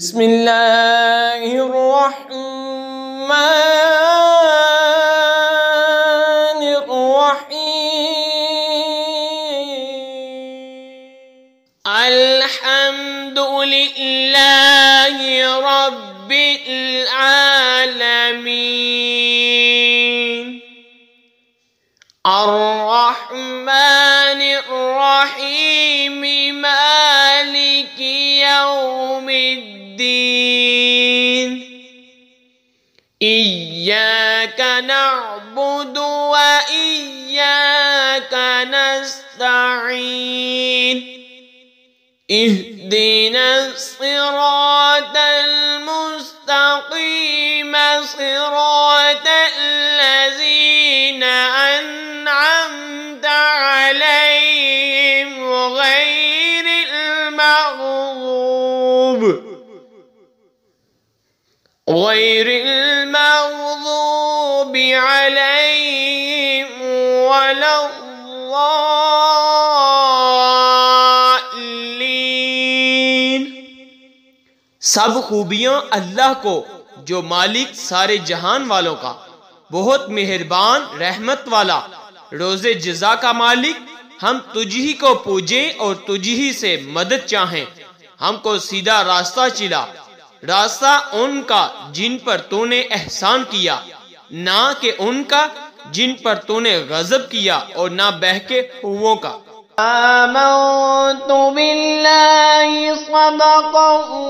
बिस्मिल्लाहिर्रहमानिर्रहीम। अल्हम्दुलिल्लाहि रब्बिल आलमीन अर्रहमानिर्रहीम मालिकि यौमिद्दीन इय्याका नअबुदु व इय्याका नस्तईन इहदिनस सिरातल मुस्तकीम सिरातल लज़ीना अन्अमता अलैहिम गैरिल मग़ज़ूबि अलैहिम वलद्दाल्लीन। सब खूबियाँ अल्लाह को, जो मालिक सारे जहान वालों का, बहुत मेहरबान रहमत वाला, रोज़े जज़ा का मालिक। हम तुझी को पूजें और तुझी से मदद चाहें। हमको सीधा रास्ता चिला, रास्ता उनका जिन पर तूने एहसान किया, ना कि उनका जिन पर तूने गजब किया, और ना बहके हुओं का। आमन्तु बिल्लाहि सदक़ल्लाहुल